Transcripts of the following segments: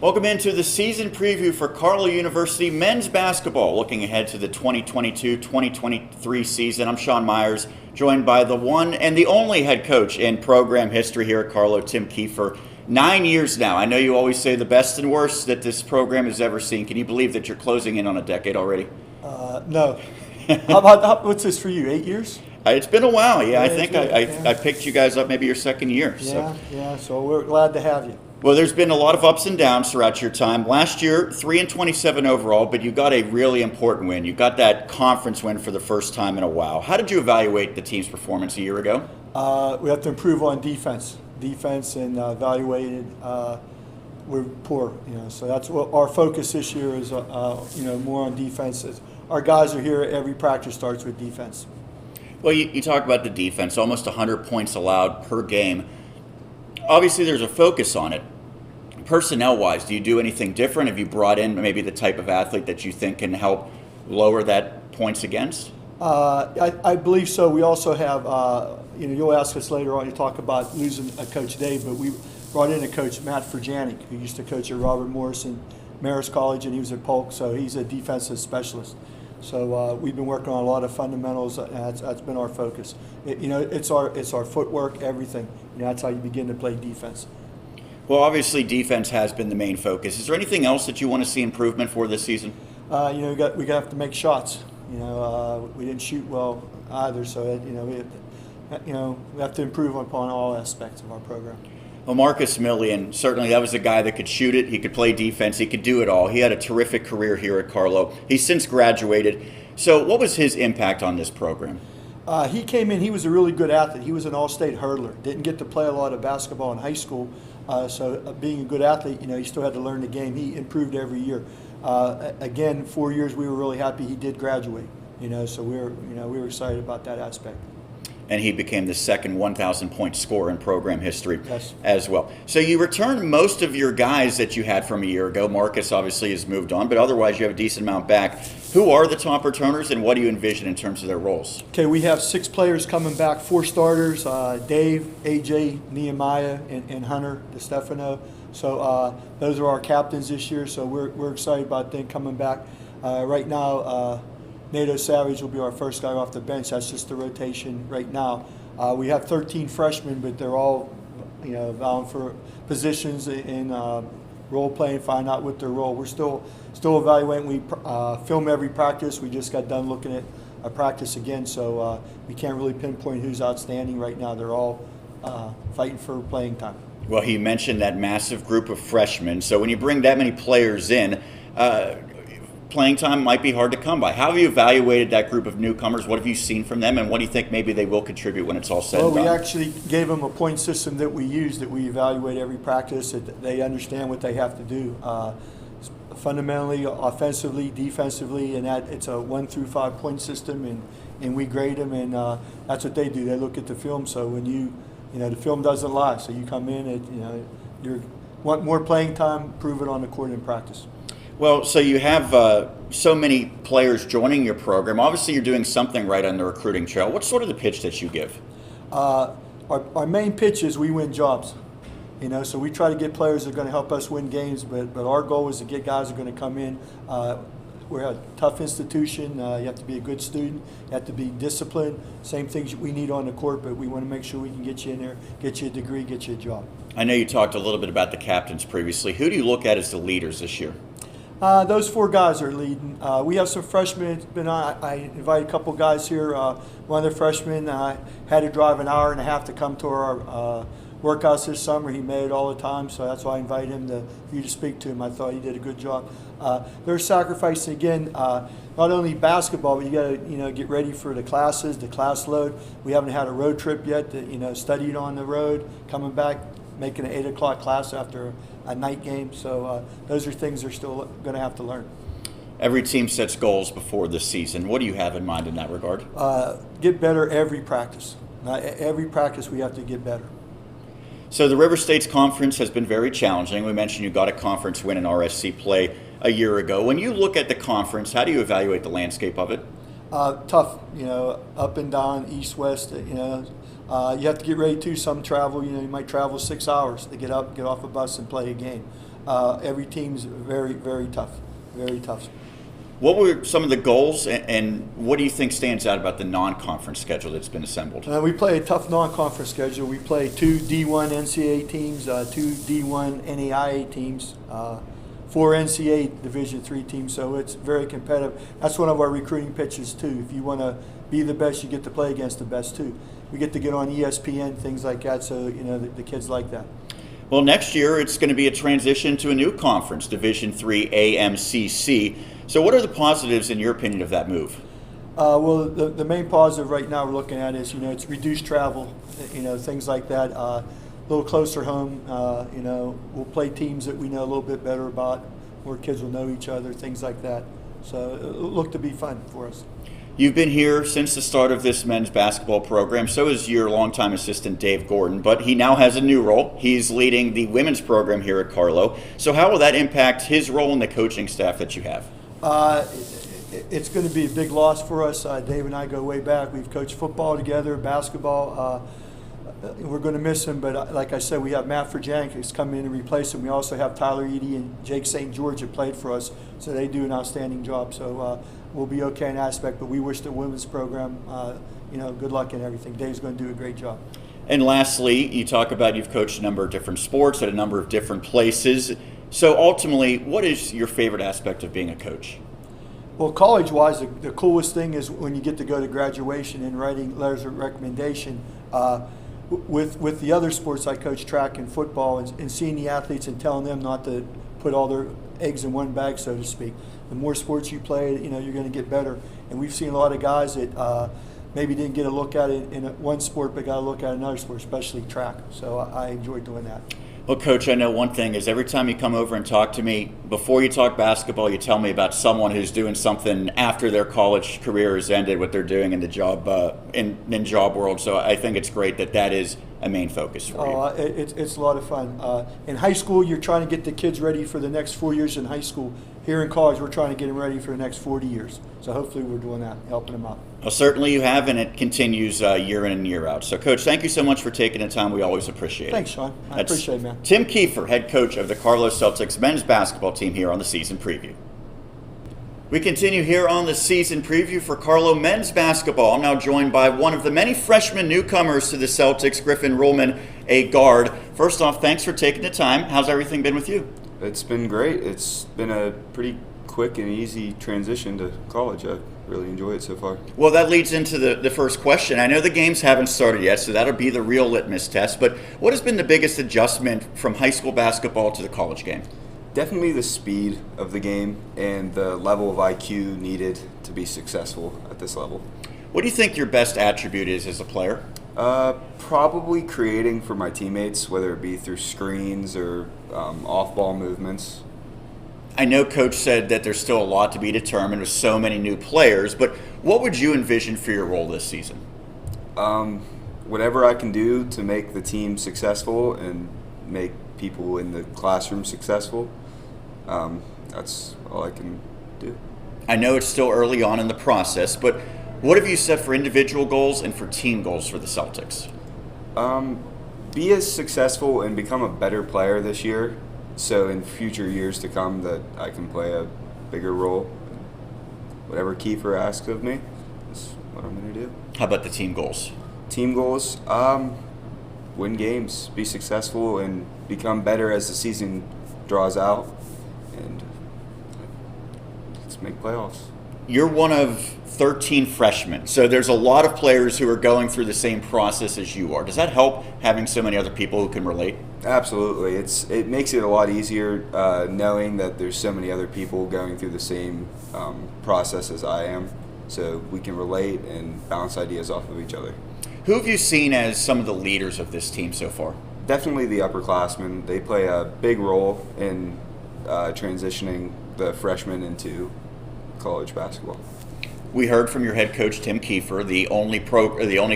Welcome into the season preview for Carlow University men's basketball. Looking ahead to the 2022-2023 season, I'm Sean Meyers, joined by the one and the only head coach in program history here at Carlow, Tim Keefer. 9 years now. I know you always say the best and worst that this program has ever seen. Can you believe that you're closing in on a decade already? No. What's this for you, 8 years? It's been a while, yeah. I think I picked you guys up maybe your second year. So we're glad to have you. Well, there's been a lot of ups and downs throughout your time. Last year, 3-27 overall, but you got a really important win. You got that conference win for the first time in a while. How did you evaluate the team's performance a year ago? We have to improve on defense. And evaluated. We're poor, so that's what our focus this year is. More on defense. Our guys are here. Every practice starts with defense. Well, you talk about the defense, almost 100 points allowed per game. Obviously, there's a focus on it. Personnel-wise, do you do anything different? Have you brought in maybe the type of athlete that you think can help lower that points against? I believe so. We also have, you'll ask us later on, you talk about losing a Coach Dave, but we brought in a coach, Matt Furjanic, who used to coach at Robert Morrison Marist College, and he was at Polk, so he's a defensive specialist. So we've been working on a lot of fundamentals, and that's been our focus. It's our footwork, everything. That's how you begin to play defense. Well, obviously defense has been the main focus. Is there anything else that you want to see improvement for this season? We have to make shots. We didn't shoot well either, so we have to improve upon all aspects of our program. Well, Marcus Millian, certainly that was a guy that could shoot it, he could play defense, he could do it all. He had a terrific career here at Carlow. He's since graduated. So what was his impact on this program? He came in, he was a really good athlete. He was an all-state hurdler. Didn't get to play a lot of basketball in high school, so being a good athlete, he still had to learn the game. He improved every year. Again, 4 years, we were really happy he did graduate. So we were excited about that aspect. And he became the second 1,000-point scorer in program history as well. So you returned most of your guys that you had from a year ago. Marcus obviously has moved on, but otherwise you have a decent amount back. Who are the top returners, and what do you envision in terms of their roles? Okay, we have 6 players coming back, 4 starters, Dave, AJ, Nehemiah, and Hunter DeStefano. So those are our captains this year, so we're excited about them coming back. Right now, Matos Savage will be our first guy off the bench. That's just the rotation right now. We have 13 freshmen, but they're all, vying for positions in role playing, find out what their role. We're still evaluating. We film every practice. We just got done looking at a practice again, so we can't really pinpoint who's outstanding right now. They're all fighting for playing time. Well, he mentioned that massive group of freshmen. So when you bring that many players in, playing time might be hard to come by. How have you evaluated that group of newcomers? What have you seen from them, and what do you think maybe they will contribute when it's all said and done? Well, we actually gave them a point system that we use, that we evaluate every practice, that they understand what they have to do. Fundamentally, offensively, defensively, and that it's a 1 through 5 point system, and we grade them, and that's what they do. They look at the film, so when the film doesn't lie. So you come in, you want more playing time, prove it on the court in practice. Well, so you have so many players joining your program. Obviously, you're doing something right on the recruiting trail. What's sort of the pitch that you give? Our main pitch is we win jobs. So we try to get players that are going to help us win games, but our goal is to get guys that are going to come in. We're a tough institution. You have to be a good student. You have to be disciplined. Same things we need on the court, but we want to make sure we can get you in there, get you a degree, get you a job. I know you talked a little bit about the captains previously. Who do you look at as the leaders this year? Those 4 guys are leading. We have some freshmen. I invited a couple guys here. One of the freshmen had to drive an hour and a half to come to our workouts this summer. He made it all the time, so that's why I invited him for you to speak to him. I thought he did a good job. They're sacrificing again, not only basketball, but you got to get ready for the classes, the class load. We haven't had a road trip yet. Studied on the road, coming back, making an 8 o'clock class after a night game. So those are things they're still going to have to learn. Every team sets goals before the season. What do you have in mind in that regard? Get better every practice. Every practice we have to get better. So the River States Conference has been very challenging. We mentioned you got a conference win in RSC play a year ago. When you look at the conference, how do you evaluate the landscape of it? Tough, up and down, east, west, You have to get ready too. Some travel, you might travel 6 hours to get up, get off a bus, and play a game. Every team's very, very tough, very tough. What were some of the goals, and what do you think stands out about the non-conference schedule that's been assembled? We play a tough non-conference schedule. We play 2 D1 NCAA teams, 2 D1 NAIA teams, 4 NCAA Division III teams, so it's very competitive. That's one of our recruiting pitches too. If you want to be the best, you get to play against the best too. We get to get on ESPN, things like that, so the kids like that. Well, next year it's going to be a transition to a new conference, Division III AMCC. So what are the positives, in your opinion, of that move? Well, the main positive right now we're looking at is, it's reduced travel, things like that. A little closer home, we'll play teams that we know a little bit better about, where kids will know each other, things like that. So it'll look to be fun for us. You've been here since the start of this men's basketball program. So is your longtime assistant, Dave Gordon, but he now has a new role. He's leading the women's program here at Carlow. So how will that impact his role in the coaching staff that you have? It's going to be a big loss for us. Dave and I go way back. We've coached football together, basketball. We're going to miss him, but like I said, we have Matt Frajank who's coming in to replace him. We also have Tyler Eady and Jake St. George that played for us, so they do an outstanding job. So we'll be okay in aspect, but we wish the women's program, good luck and everything. Dave's going to do a great job. And lastly, you talk about you've coached a number of different sports at a number of different places. So ultimately, what is your favorite aspect of being a coach? Well, college-wise, the coolest thing is when you get to go to graduation and writing letters of recommendation. With the other sports, I coach track and football, and seeing the athletes and telling them not to put all their eggs in one bag, so to speak. The more sports you play, you're going to get better. And we've seen a lot of guys that maybe didn't get a look at it in one sport, but got a look at another sport, especially track. So I enjoy doing that. Well, Coach, I know one thing is every time you come over and talk to me, before you talk basketball, you tell me about someone who's doing something after their college career has ended, what they're doing in the job in job world. So I think it's great that is a main focus for you. It's a lot of fun. In high school, you're trying to get the kids ready for the next 4 years in high school. Here in college, we're trying to get them ready for the next 40 years. So hopefully we're doing that, helping them out. Well, certainly you have, and it continues year in and year out. So, Coach, thank you so much for taking the time. We always appreciate it. Thanks, Sean. I appreciate it, man. Tim Keefer, head coach of the Carlow Celtics men's basketball team here on the season preview. We continue here on the season preview for Carlow men's basketball. I'm now joined by one of the many freshman newcomers to the Celtics, Griffin Roman, a guard. First off, thanks for taking the time. How's everything been with you? It's been great. It's been a pretty quick and easy transition to college. I really enjoy it so far. Well, that leads into the first question. I know the games haven't started yet, so that'll be the real litmus test. But what has been the biggest adjustment from high school basketball to the college game? Definitely the speed of the game and the level of IQ needed to be successful at this level. What do you think your best attribute is as a player? Probably creating for my teammates, whether it be through screens or off-ball movements. I know Coach said that there's still a lot to be determined with so many new players, but what would you envision for your role this season? Whatever I can do to make the team successful and make people in the classroom successful, that's all I can do. I know it's still early on in the process, but what have you set for individual goals and for team goals for the Celtics? Be as successful and become a better player this year, so in future years to come that I can play a bigger role. Whatever Keefer asks of me is what I'm going to do. How about the team goals? Team goals, win games, be successful, and become better as the season draws out, and let's make playoffs. You're one of 13 freshmen, so there's a lot of players who are going through the same process as you are. Does that help having so many other people who can relate? Absolutely. It makes it a lot easier knowing that there's so many other people going through the same process as I am, so we can relate and bounce ideas off of each other. Who have you seen as some of the leaders of this team so far? Definitely the upperclassmen. They play a big role in transitioning the freshmen into college basketball. We heard from your head coach, Tim Keefer, the only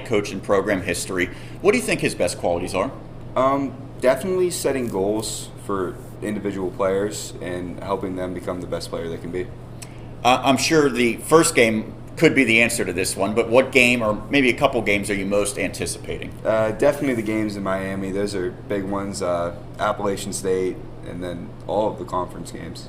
coach in program history. What do you think his best qualities are? Definitely setting goals for individual players and helping them become the best player they can be. I'm sure the first game could be the answer to this one, but what game or maybe a couple games are you most anticipating? Definitely the games in Miami. Those are big ones. Appalachian State, and then all of the conference games.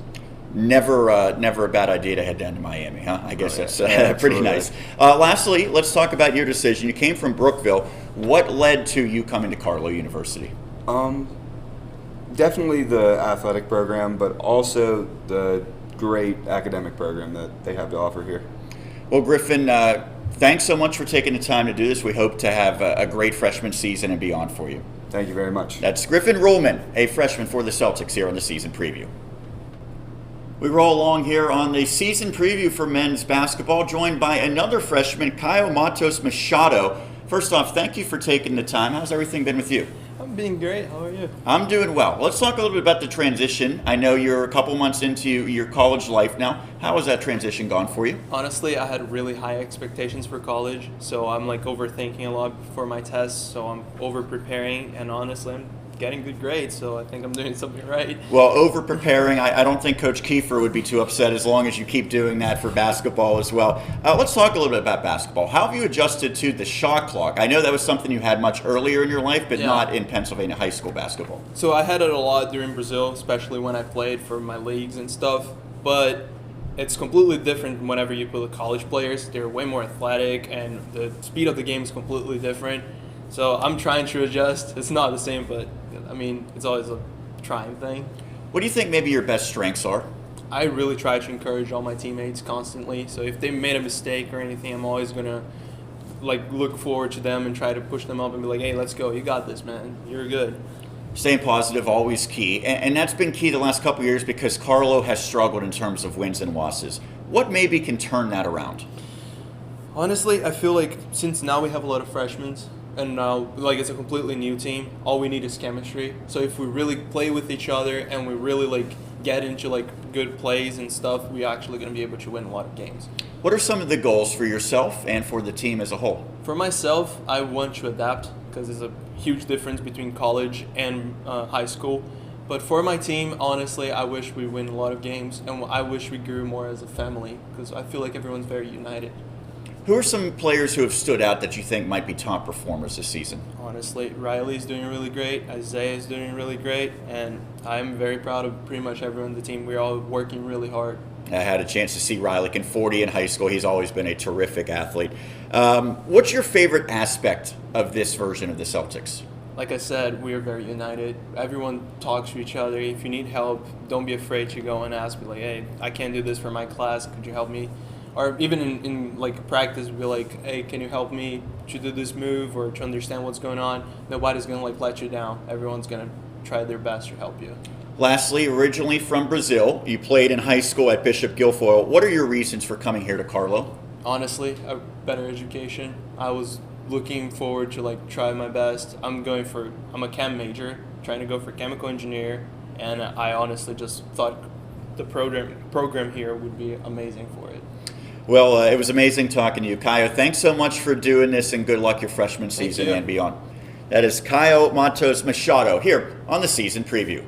Never a bad idea to head down to Miami, huh? I guess that's pretty absolutely. nice. Lastly, let's talk about your decision. You came from Brookville. What led to you coming to Carlow University? Definitely the athletic program, but also the great academic program that they have to offer here. Well, Griffin, thanks so much for taking the time to do this. We hope to have a great freshman season and beyond for you. Thank you very much. That's Griffin Roman, a freshman for the Celtics here on the season preview. We roll along here on the season preview for men's basketball, joined by another freshman, Caio Machado. First off, thank you for taking the time. How's everything been with you? I'm being great. How are you? I'm doing well. Let's talk a little bit about the transition. I know you're a couple months into your college life now. How has that transition gone for you? Honestly, I had really high expectations for college, so I'm like overthinking a lot before my tests, so I'm over preparing, and honestly, I'm getting good grades, so I think I'm doing something right. Well, over preparing, I don't think Coach Keefer would be too upset as long as you keep doing that for basketball as well. Let's talk a little bit about basketball. How have you adjusted to the shot clock? I know that was something you had much earlier in your life, but not in Pennsylvania high school basketball. So I had it a lot during Brazil, especially when I played for my leagues and stuff, but it's completely different whenever you play with college players. They're way more athletic, and the speed of the game is completely different. So I'm trying to adjust. It's not the same, but I mean, it's always a trying thing. What do you think maybe your best strengths are? I really try to encourage all my teammates constantly. So if they made a mistake or anything, I'm always gonna like look forward to them and try to push them up and be like, "Hey, let's go! You got this, man. You're good." Staying positive, always key. And that's been key the last couple of years because Carlow has struggled in terms of wins and losses. What maybe can turn that around? Honestly, I feel like since now we have a lot of freshmen, and now like it's a completely new team, all we need is chemistry. So if we really play with each other and we really like get into like good plays and stuff, we're actually going to be able to win a lot of games. What are some of the goals for yourself and for the team as a whole? For myself, I want to adapt because there's a huge difference between college and high school. But for my team, honestly, I wish we win a lot of games, and I wish we grew more as a family because I feel like everyone's very united. Who are some players who have stood out that you think might be top performers this season? Honestly, Riley's doing really great, Isaiah is doing really great, and I'm very proud of pretty much everyone on the team. We're all working really hard. I had a chance to see Riley in 40 in high school. He's always been a terrific athlete. What's your favorite aspect of this version of the Celtics? Like I said, we are very united. Everyone talks to each other. If you need help, don't be afraid to go and ask. Be like, "Hey, I can't do this for my class. Could you help me?" Or even in like practice, be like, "Hey, can you help me to do this move or to understand what's going on?" Nobody's gonna like let you down. Everyone's gonna try their best to help you. Lastly, originally from Brazil, you played in high school at Bishop Guilfoyle. What are your reasons for coming here to Carlow? Honestly, a better education. I was looking forward to like try my best. I'm a chem major, trying to go for chemical engineer, and I honestly just thought the program here would be amazing for it. Well, it was amazing talking to you, Caio. Thanks so much for doing this, and good luck your freshman season you. and beyond. That is Caio Machado here on the season preview.